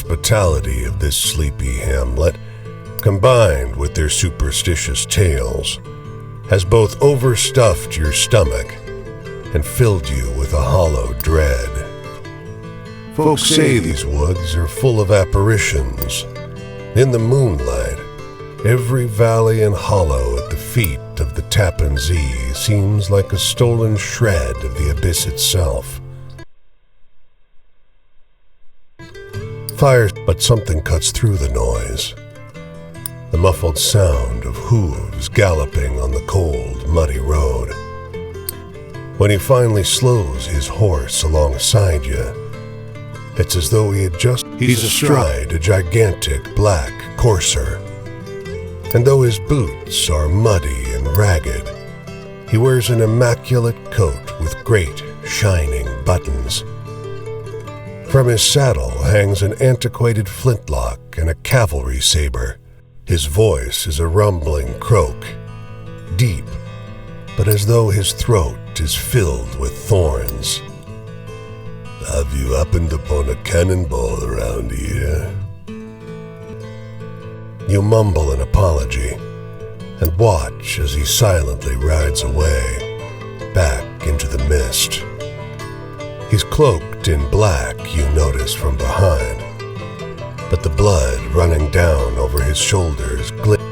hospitality of this sleepy hamlet, combined with their superstitious tales, has both overstuffed your stomach and filled you with a hollow dread. Folks say these woods are full of apparitions. In the moonlight, every valley and hollow at the feet of the Tappan Zee seems like a stolen shred of the abyss itself. Fire, but something cuts through the noise. The muffled sound of hooves galloping on the cold, muddy road. When he finally slows his horse alongside you, it's as though he's astride a gigantic black courser. And though his boots are muddy and ragged, he wears an immaculate coat with great, shining buttons. From his saddle hangs an antiquated flintlock and a cavalry saber. His voice is a rumbling croak, deep, but as though his throat is filled with thorns. Have you happened upon a cannonball around here? You mumble an apology and watch as he silently rides away, back into the mist. He's cloaked in black, you notice from behind, but the blood running down over his shoulders glitters.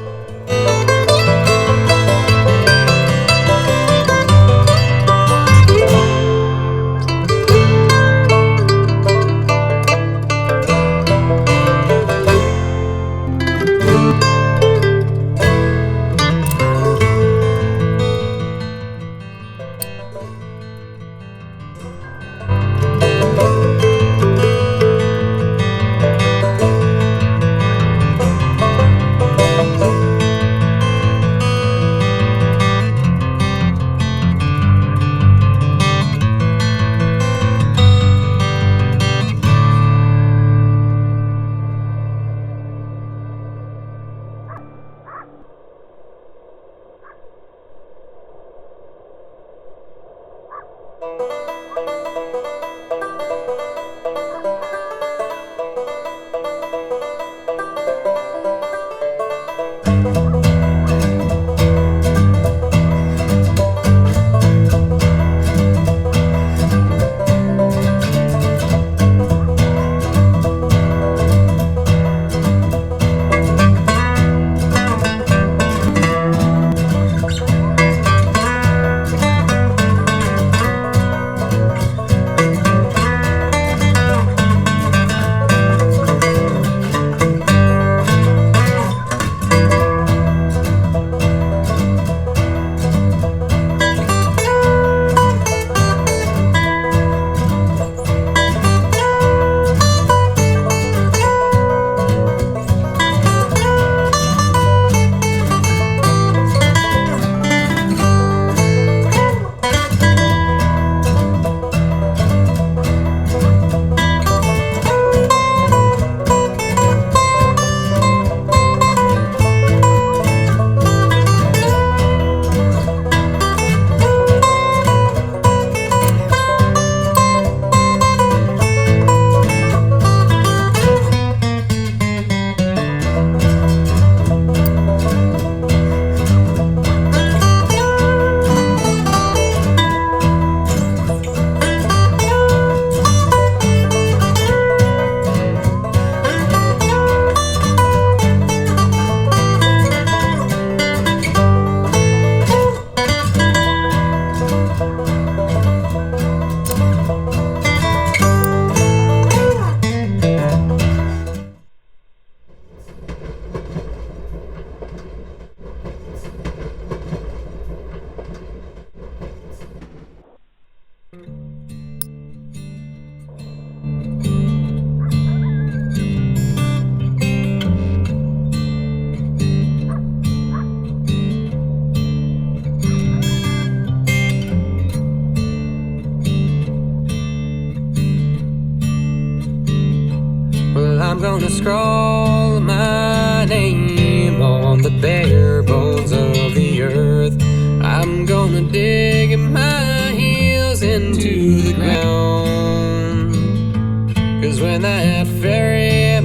I'm gonna scrawl my name on the bare bones of the earth. I'm gonna dig my heels into the ground, 'cause when that fairy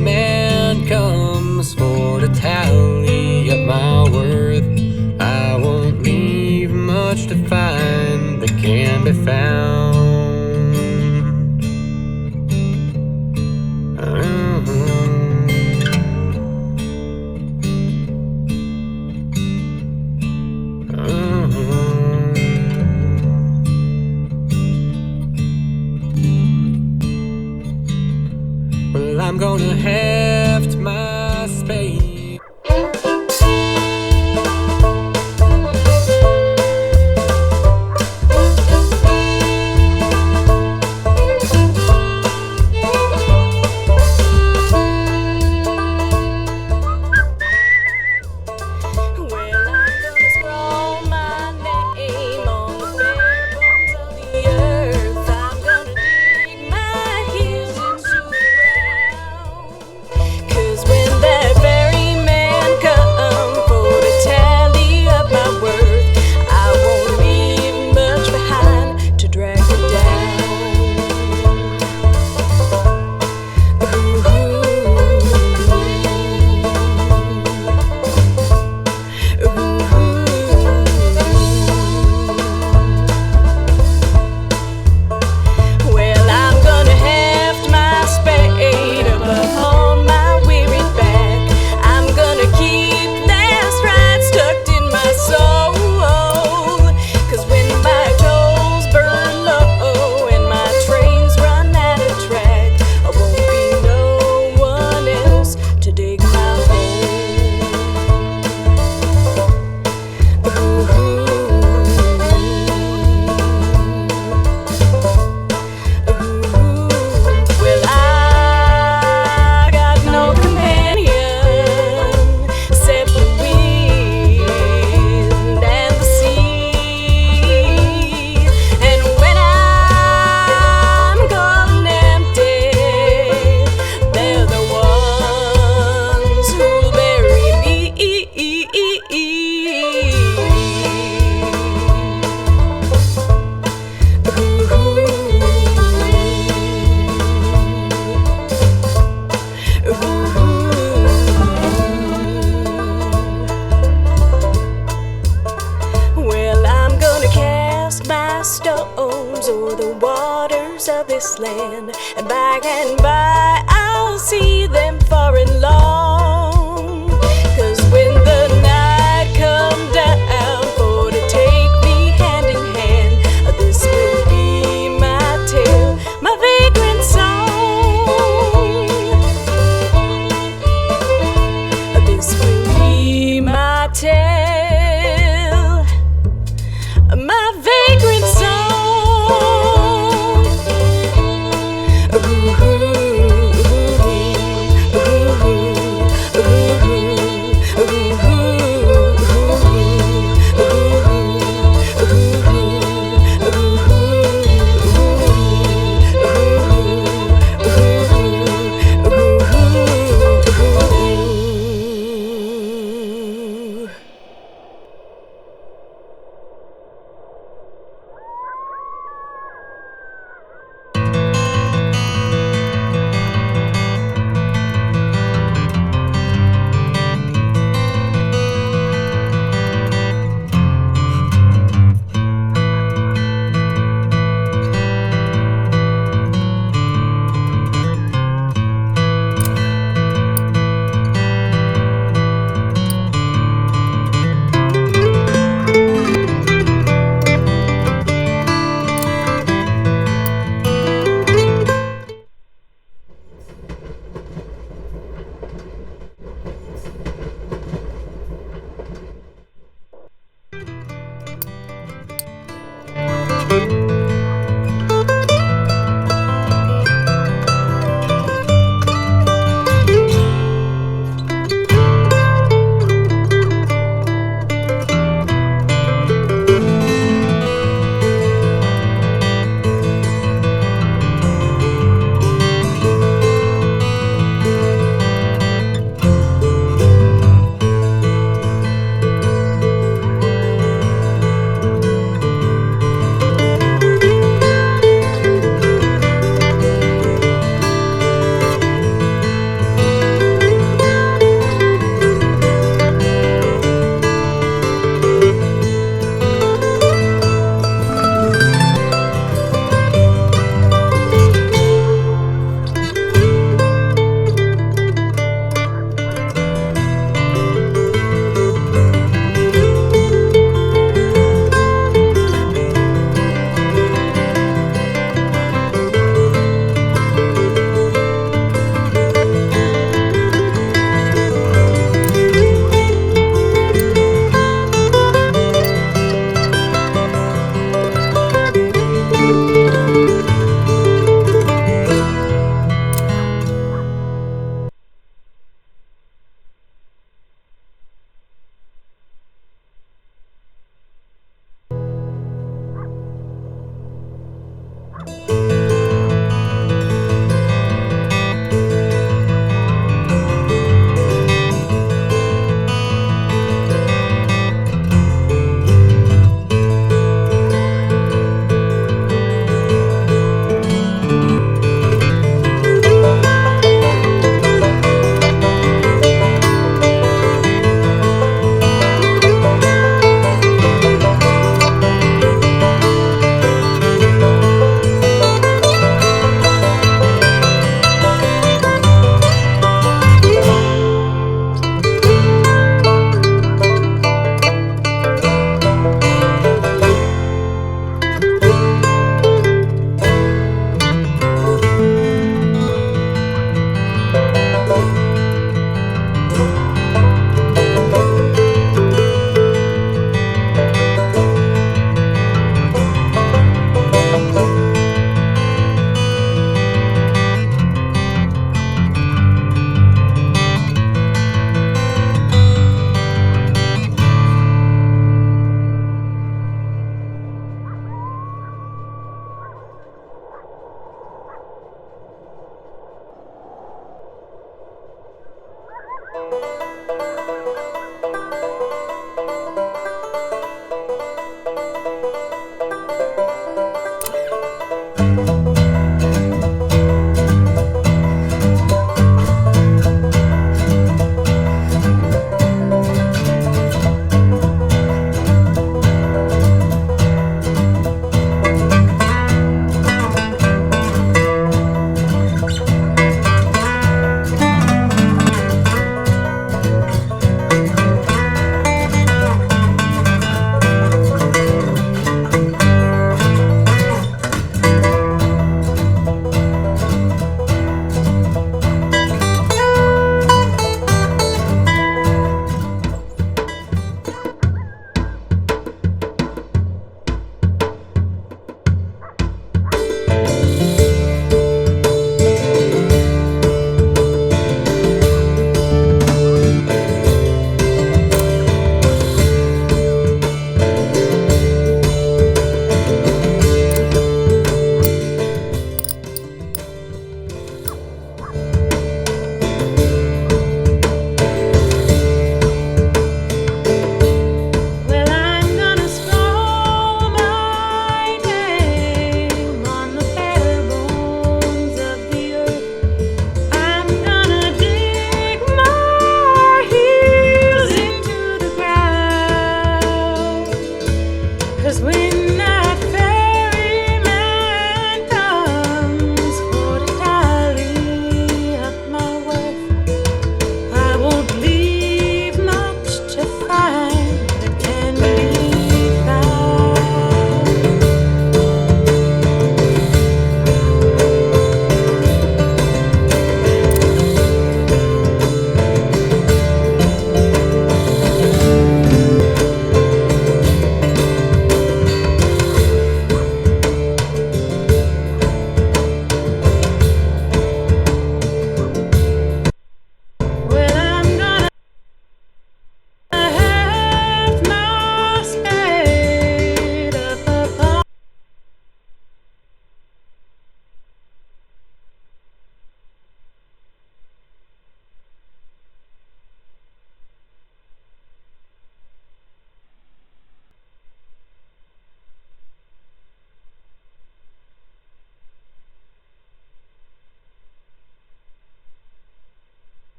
be found. Well, I'm gonna heft my spade. Stones o'er the waters of this land, and by I'll see them far and long. 'Cause when the night come down for to take me hand in hand, this will be my tale, my vagrant song. This will be my tale, my vagrant song. Ooh.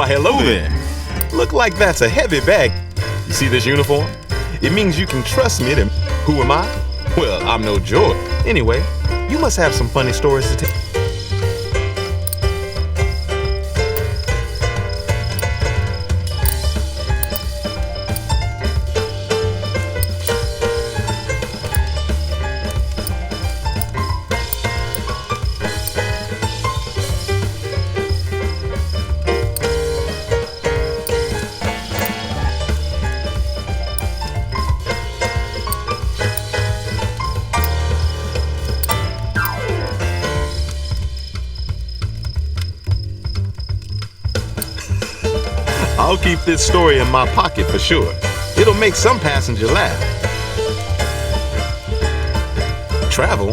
Why, hello there. Look like that's a heavy bag. You see this uniform? It means you can trust me to... Who am I? Well, I'm no George. Anyway, you must have some funny stories to tell. I'll keep this story in my pocket for sure. It'll make some passenger laugh. Travel?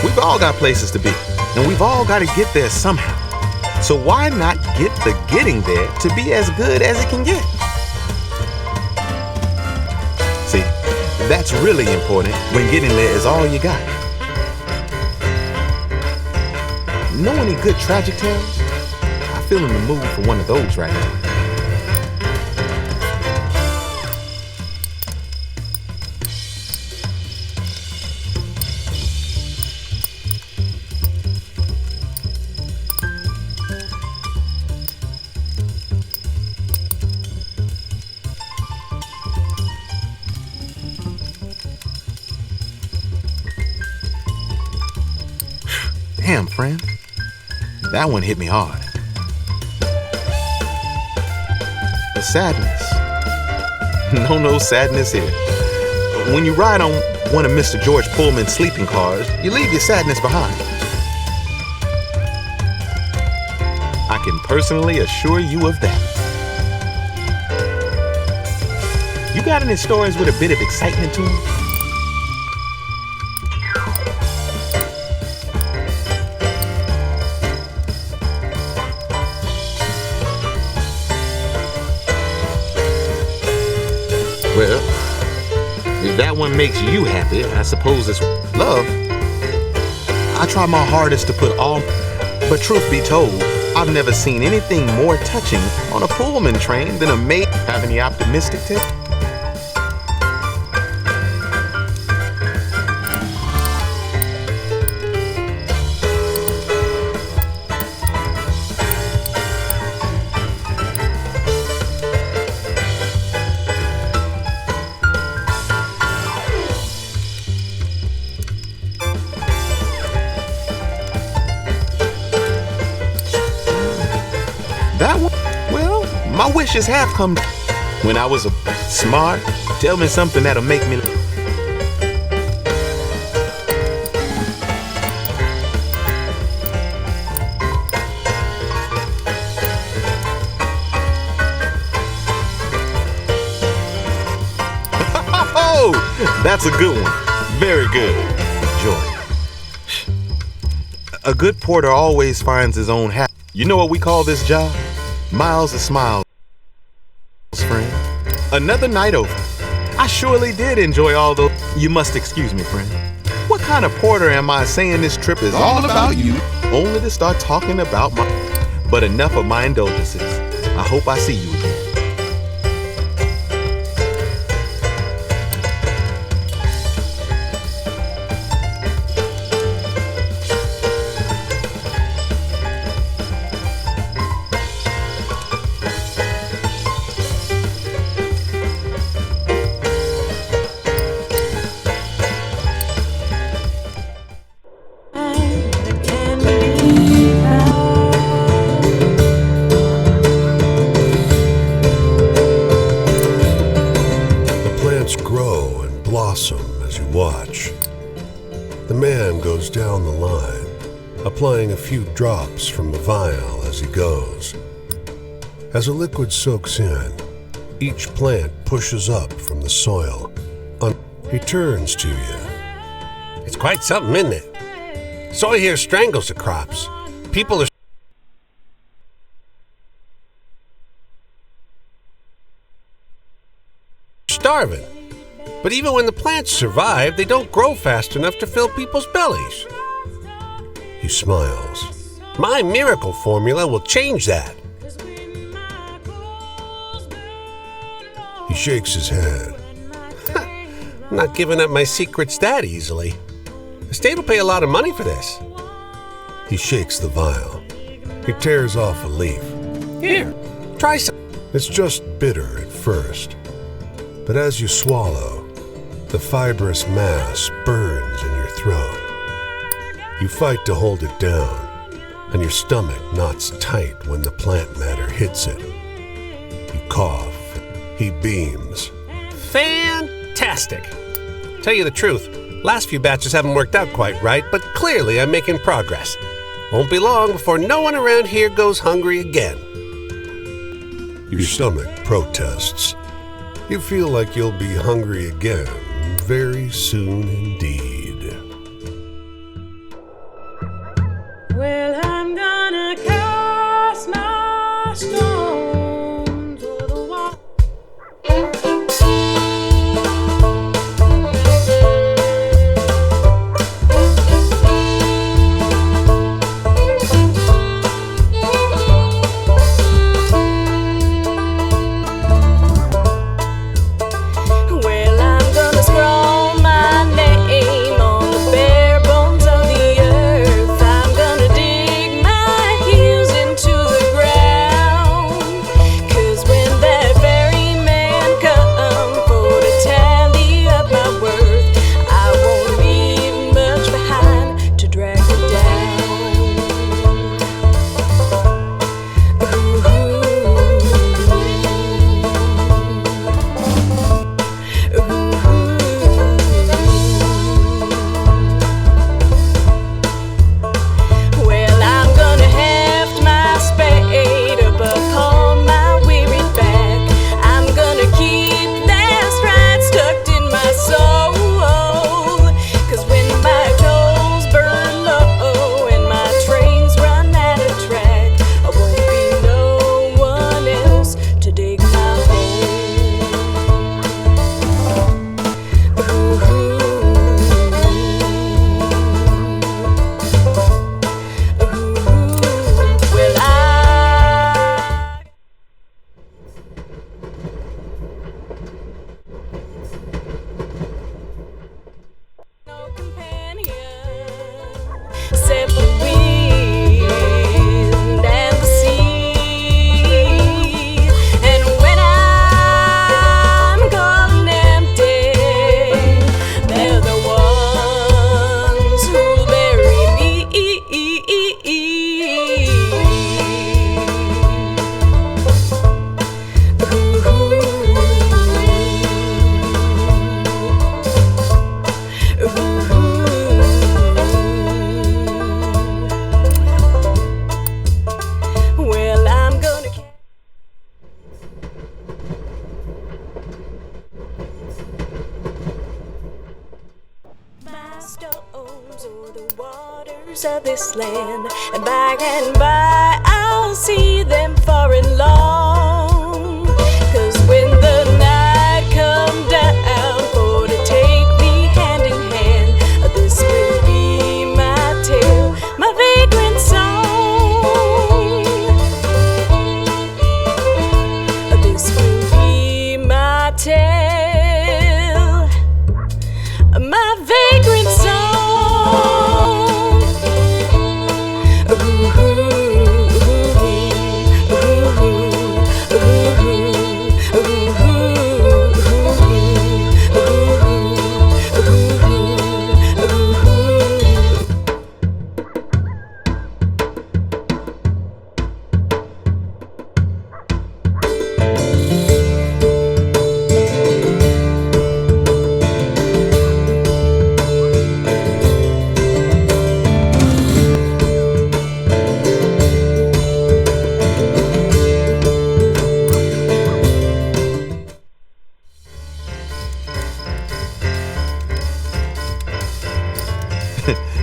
We've all got places to be, and we've all got to get there somehow. So why not get the getting there to be as good as it can get? See, that's really important when getting there is all you got. Know any good tragic tales? I feel in the mood for one of those right now. Damn, friend. That one hit me hard. The sadness. No sadness here. When you ride on one of Mr. George Pullman's sleeping cars, you leave your sadness behind. I can personally assure you of that. You got any stories with a bit of excitement to them? Well, if that one makes you happy, I suppose it's love. I try my hardest to put all, but truth be told, I've never seen anything more touching on a Pullman train than a maid. Have any optimistic tips? That one? Well, my wishes have come. When I was smart, tell me something that'll make me. Oh, that's a good one. Very good. Joy. A good porter always finds his own happiness. You know what we call this job? Miles of smiles, friend. Another night over. I surely did enjoy all those. You must excuse me, friend. What kind of porter am I saying this trip is all about you? Only to start talking about my... But enough of my indulgences. I hope I see you again. Grow and blossom as you watch. The man goes down the line, applying a few drops from the vial as he goes. As the liquid soaks in, each plant pushes up from the soil. He turns to you. It's quite something, isn't it? Soy here strangles the crops. People are starving. But even when the plants survive, they don't grow fast enough to fill people's bellies. He smiles. My miracle formula will change that. shakes his head. I'm not giving up my secrets that easily. The state will pay a lot of money for this. He shakes the vial. He tears off a leaf. Here, try some. It's just bitter at first, but as you swallow, the fibrous mass burns in your throat. You fight to hold it down, and your stomach knots tight when the plant matter hits it. You cough. He beams. Fantastic. Tell you the truth, last few batches haven't worked out quite right, but clearly I'm making progress. Won't be long before no one around here goes hungry again. Your stomach protests. You feel like you'll be hungry again very soon indeed. Well, I'm gonna cast my stones to the wall. Well, I'm gonna scroll my name on the bare bones of the earth. I'm gonna dig my heels into the ground. 'Cause when that very man come for to tally up my worth, I won't leave much behind to drag me down. Well, I'm gonna heft my spade up upon my weary back. I'm gonna keep that stride stuck in my soul. 'Cause when my coals burn low and my trains run out of track, I won't be no one else to dig my hole. Well, no companion except the wind and the sea. And when I'm cold and empty, they're the ones who'll bury me. Well, I'm gonna my stones o'er the waters of this land, and by I'll see them far and long. 'Cause when the night come down for to take me hand in hand, this will be my tale, my vagrant song. This will be my tale, my vagrant song.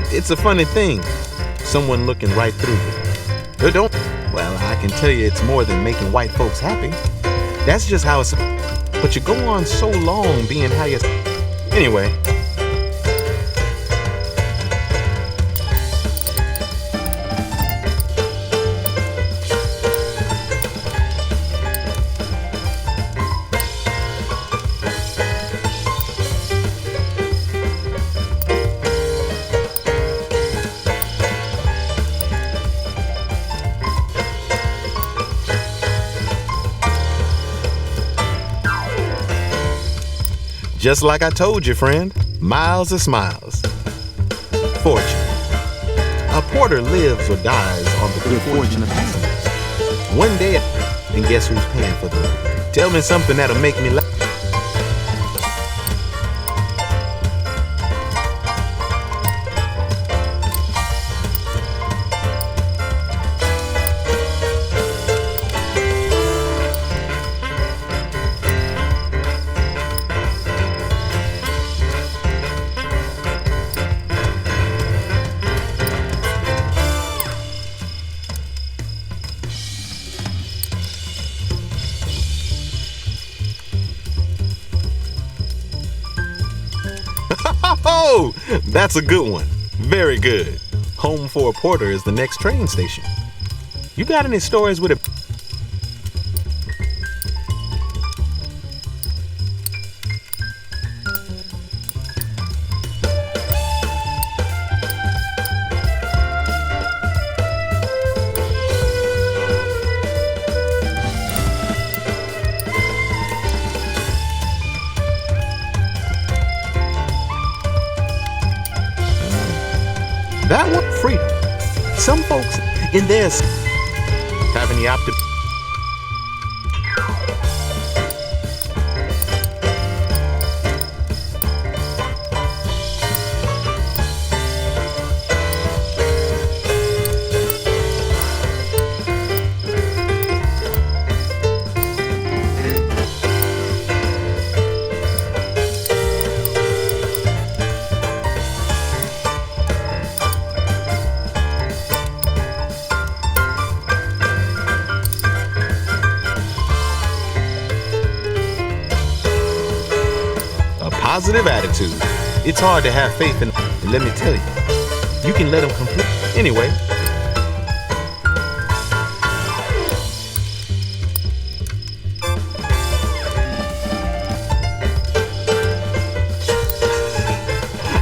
It's a funny thing, someone looking right through you. Don't. Well, I can tell you it's more than making white folks happy. That's just how it's. But you go on so long being how you. Anyway. Just like I told you, friend, miles of smiles. Fortune. A porter lives or dies on the good fortune of passengers. One day, and guess who's paying for the ride? Tell me something that'll make me laugh. Oh, that's a good one. Very good. Home for a porter is the next train station. You got any stories with it? That one, freedom. Some folks in their have any optimism. Positive attitude. It's hard to have faith in, and let me tell you, you can let them complete. Anyway,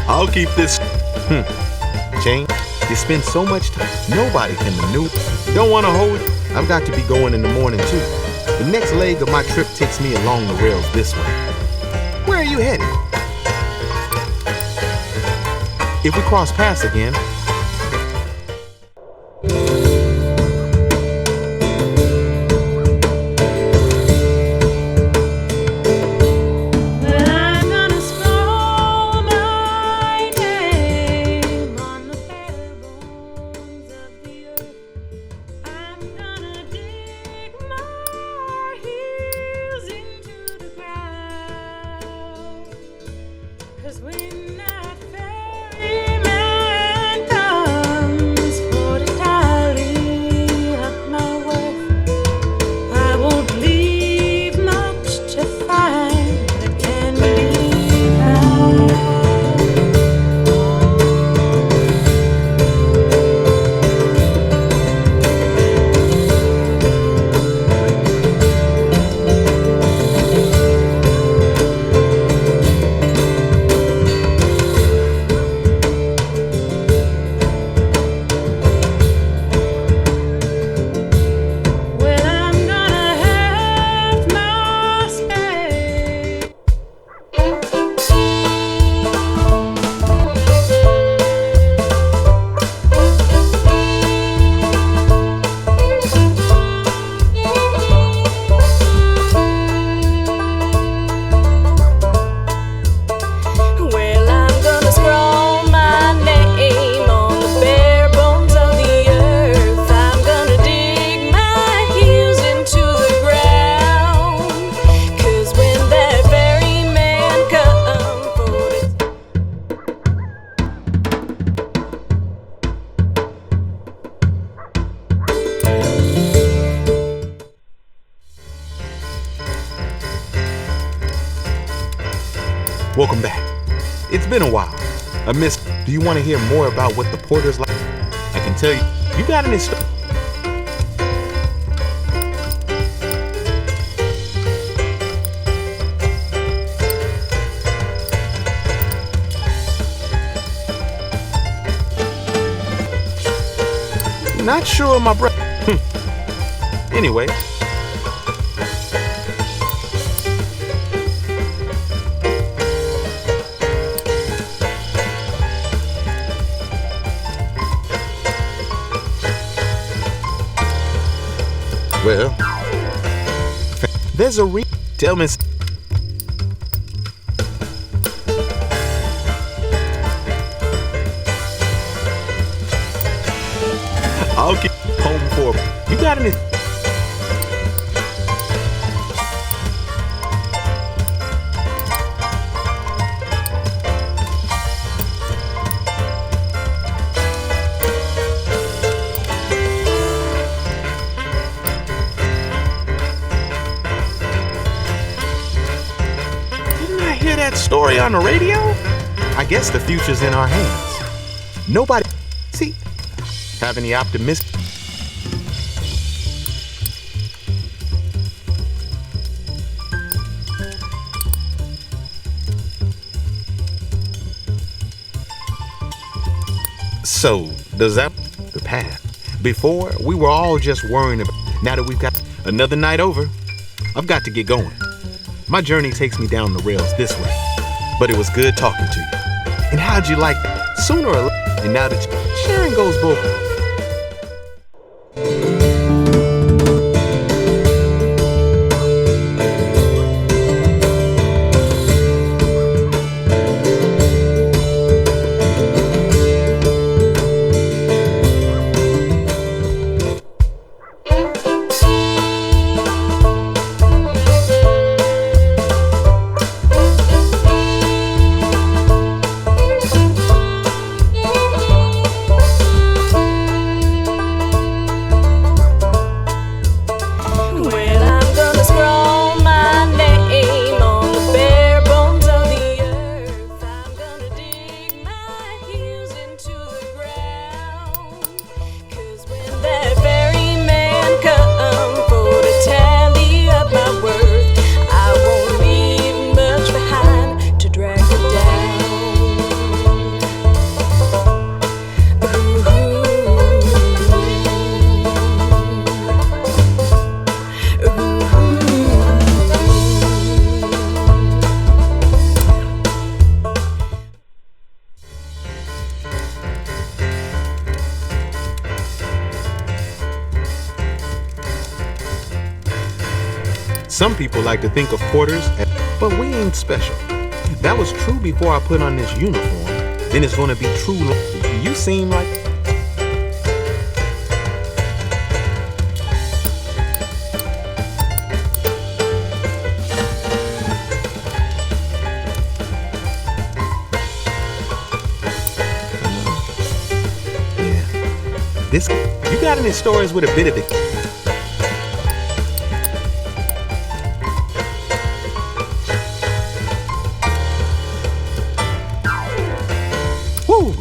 I'll keep this. Jane, you spend so much time, nobody can maneuver. Don't want to hold it? I've got to be going in the morning too. The next leg of my trip takes me along the rails this way. Where are you headed? If we cross paths again, welcome back. It's been a while. Do you want to hear more about what the porter's like? I can tell you. You got any stories? Not sure, my brother. Anyway. Well, there's a tell me. I'll keep home for you. Got any? Didn't I hear that story on the radio? I guess the future's in our hands. Nobody. See. Have any optimistic? So, does that the path? Before, we were all just worrying about. Now that we've got another night over, I've got to get going. My journey takes me down the rails this way. But it was good talking to you. And how'd you like it? Sooner or later, and now that sharing goes both ways. Some people like to think of porters, but we ain't special. That was true before I put on this uniform. Then it's gonna be true. You seem like. Yeah. This. You got any stories with a bit of it?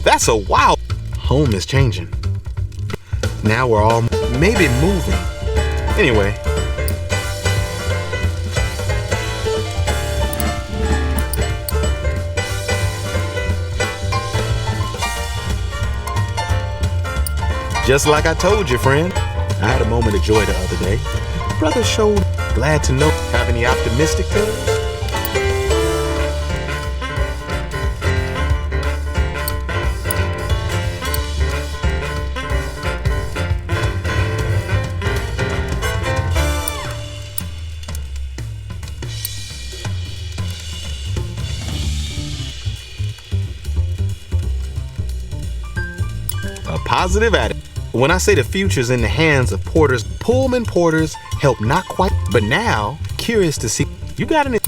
That's a wow. Home is changing. Now we're all maybe moving. Anyway. Just like I told you, friend. I had a moment of joy the other day. Brother showed glad to know. Have any optimistic tales? Positive attitude. When I say the future's in the hands of porters, Pullman porters help not quite, but now curious to see. You got any?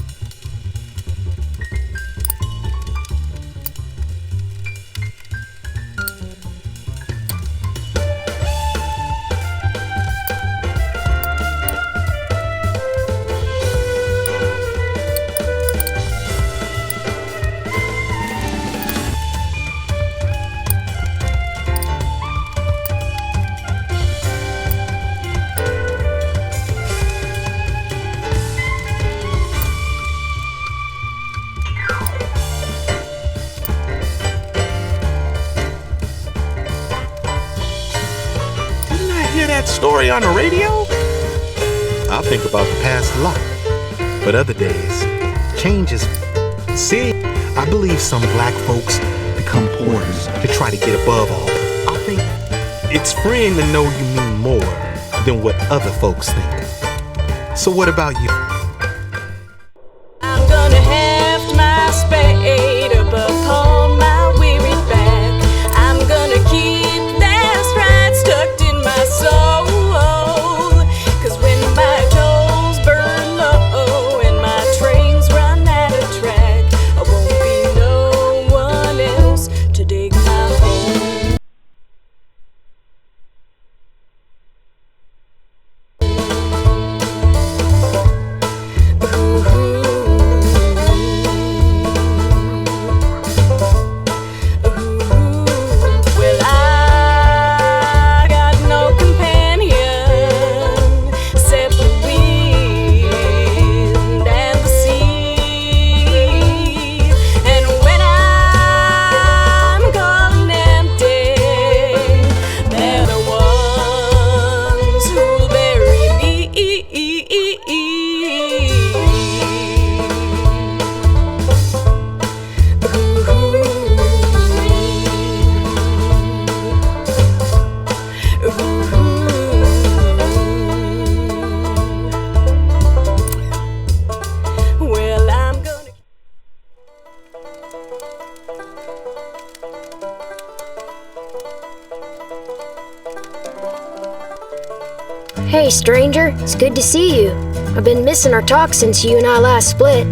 That story on the radio? I think about the past a lot, but other days, changes. See, I believe some black folks become porters to try to get above all. I think it's freeing to know you mean more than what other folks think. So what about you? I'm gonna heft my spade up upon my weary back. I'm gonna keep that stride tucked in my soul. 'Cause when my toes burn low and my trains run out of track, I won't be no one else to dig my hole. Well, I got no companion except the wind and the sea. And when I'm gone empty, they're the ones who'll bury me. Well, I'm gonna. Hey, stranger, it's good to see you. I've been missing our talk since you and I last split.